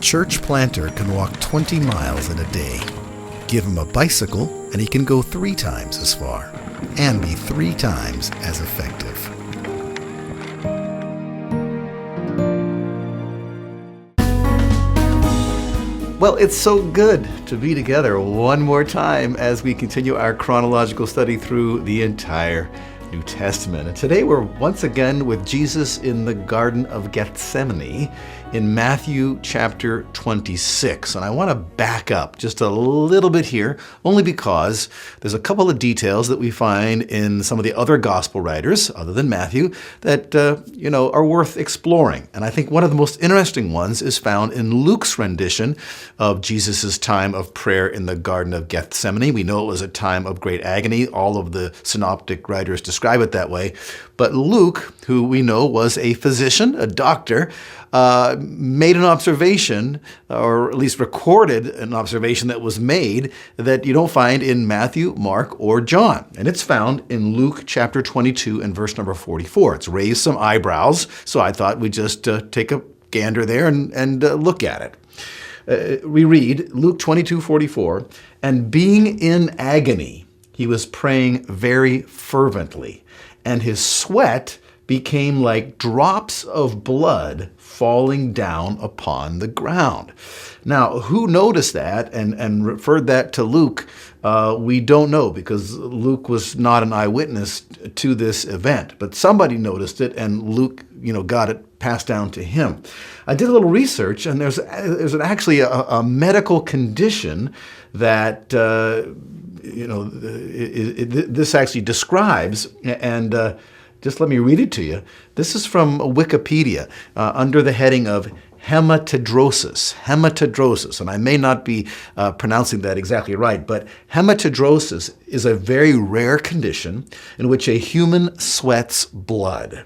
church planter can walk 20 miles in a day. Give him a bicycle and he can go 3 times as far and be 3 times as effective. Well, it's so good to be together one more time as we continue our chronological study through the entire New Testament. And today we're once again with Jesus in the Garden of Gethsemane in Matthew chapter 26. And I want to back up just a little bit here, only because there's a couple of details that we find in some of the other gospel writers, other than Matthew, that are worth exploring. And I think one of the most interesting ones is found in Luke's rendition of Jesus' time of prayer in the Garden of Gethsemane. We know it was a time of great agony. All of the synoptic writers describe it that way. But Luke, who we know was a physician, a doctor, made an observation, or at least recorded an observation that was made that you don't find in Matthew, Mark, or John. And it's found in Luke chapter 22 and verse number 44. It's raised some eyebrows, so I thought we'd just take a gander there and look at it. We read Luke 22:44, "And being in agony, he was praying very fervently, and his sweat became like drops of blood falling down upon the ground." Now, who noticed that and referred that to Luke? We don't know, because Luke was not an eyewitness to this event. But somebody noticed it, and Luke, got it passed down to him. I did a little research, and there's actually a medical condition that this actually describes, and just let me read it to you. This is from Wikipedia under the heading of hematidrosis. Hematidrosis, and I may not be pronouncing that exactly right, but hematidrosis is a very rare condition in which a human sweats blood.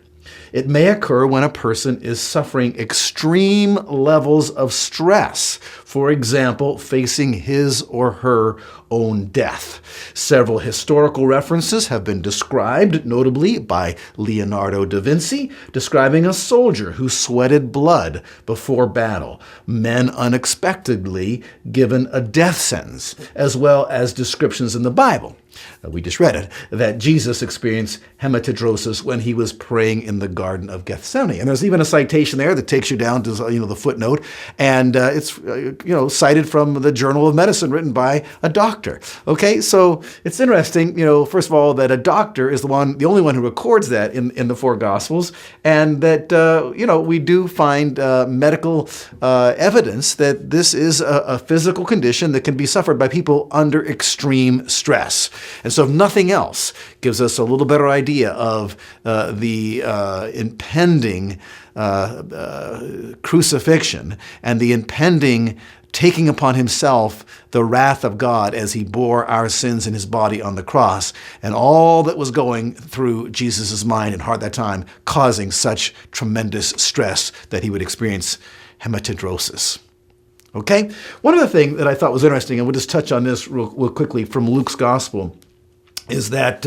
It may occur when a person is suffering extreme levels of stress, for example, facing his or her own death. Several historical references have been described, notably by Leonardo da Vinci, describing a soldier who sweated blood before battle, men unexpectedly given a death sentence, as well as descriptions in the Bible. We just read it, that Jesus experienced hematidrosis when he was praying in the Garden of Gethsemane. And there's even a citation there that takes you down to the footnote, and it's cited from the Journal of Medicine written by a doctor. Okay, so it's interesting, first of all, that a doctor is the only one who records that in the 4 Gospels, and that we do find medical evidence that this is a physical condition that can be suffered by people under extreme stress. And so if nothing else gives us a little better idea of the impending crucifixion and the impending taking upon himself the wrath of God as he bore our sins in his body on the cross, and all that was going through Jesus' mind and heart at that time, causing such tremendous stress that he would experience hematidrosis. Okay? One other thing that I thought was interesting, and we'll just touch on this real quickly from Luke's Gospel, is that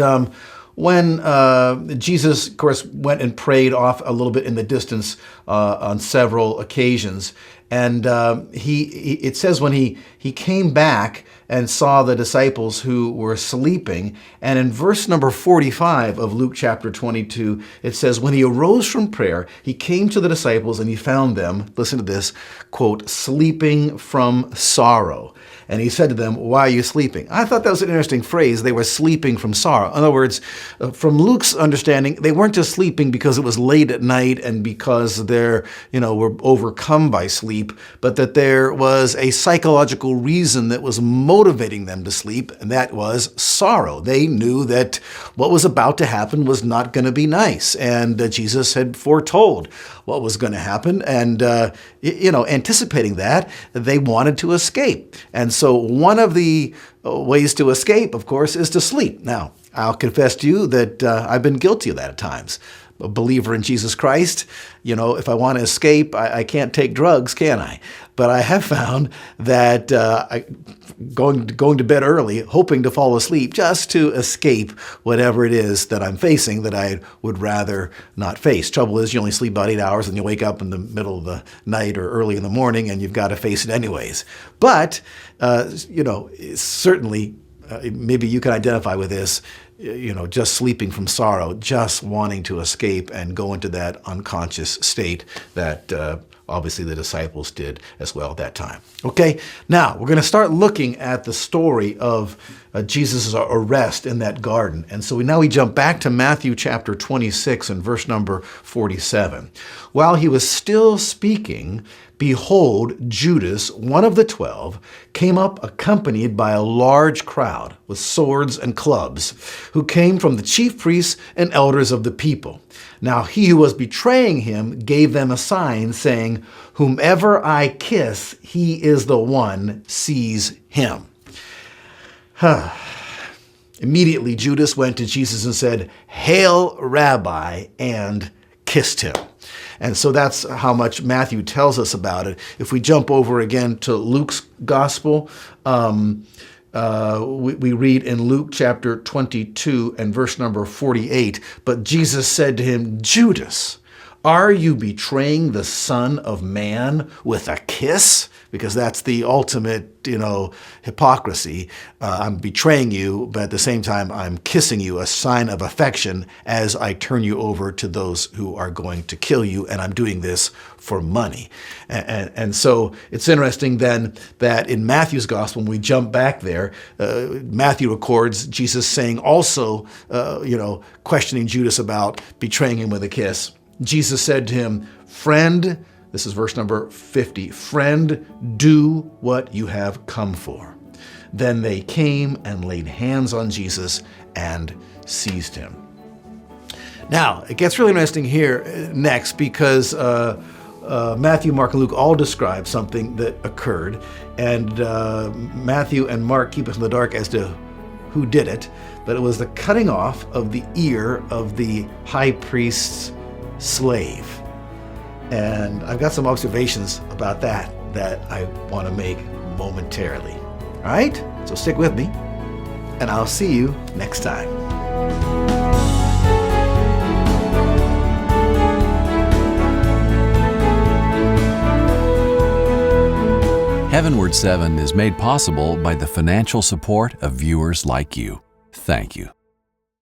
when Jesus, of course, went and prayed off a little bit in the distance on several occasions, and it says when he came back and saw the disciples who were sleeping, and in verse number 45 of Luke chapter 22, it says, when he arose from prayer, he came to the disciples and he found them, listen to this, quote, sleeping from sorrow. And he said to them, why are you sleeping? I thought that was an interesting phrase. They were sleeping from sorrow. In other words, from Luke's understanding, they weren't just sleeping because it was late at night and because they're, were overcome by sleep, but that there was a psychological reason that was motivating them to sleep, and that was sorrow. They knew that what was about to happen was not going to be nice, and Jesus had foretold what was going to happen, and anticipating that, they wanted to escape. And so one of the ways to escape, of course, is to sleep. Now, I'll confess to you that I've been guilty of that at times. A believer in Jesus Christ, if I want to escape, I can't take drugs, can I? But I have found that going to bed early, hoping to fall asleep just to escape whatever it is that I'm facing that I would rather not face. Trouble is, you only sleep about 8 hours and you wake up in the middle of the night or early in the morning and you've got to face it anyways. But, certainly, maybe you can identify with this, just sleeping from sorrow, just wanting to escape and go into that unconscious state that obviously the disciples did as well at that time. Okay, now we're going to start looking at the story of Jesus' arrest in that garden. And so now we jump back to Matthew chapter 26 and verse number 47. While he was still speaking, behold, Judas, one of the 12, came up accompanied by a large crowd with swords and clubs, who came from the chief priests and elders of the people. Now he who was betraying him gave them a sign, saying, "Whomever I kiss, he is the one, seize him." Immediately Judas went to Jesus and said, "Hail, Rabbi," and kissed him. And so that's how much Matthew tells us about it. If we jump over again to Luke's gospel, we read in Luke chapter 22 and verse number 48, "But Jesus said to him, 'Judas, are you betraying the Son of Man with a kiss?'" Because that's the ultimate, hypocrisy. I'm betraying you, but at the same time, I'm kissing you, a sign of affection, as I turn you over to those who are going to kill you, and I'm doing this for money. And so it's interesting then that in Matthew's gospel, when we jump back there, Matthew records Jesus saying also, questioning Judas about betraying him with a kiss. Jesus said to him, "Friend," this is verse number 50, "Friend, do what you have come for." Then they came and laid hands on Jesus and seized him. Now, it gets really interesting here next because Matthew, Mark, and Luke all describe something that occurred, and Matthew and Mark keep us in the dark as to who did it, but it was the cutting off of the ear of the high priest's slave. And I've got some observations about that I want to make momentarily. All right? So stick with me, and I'll see you next time. HeavenWord 7 is made possible by the financial support of viewers like you. Thank you.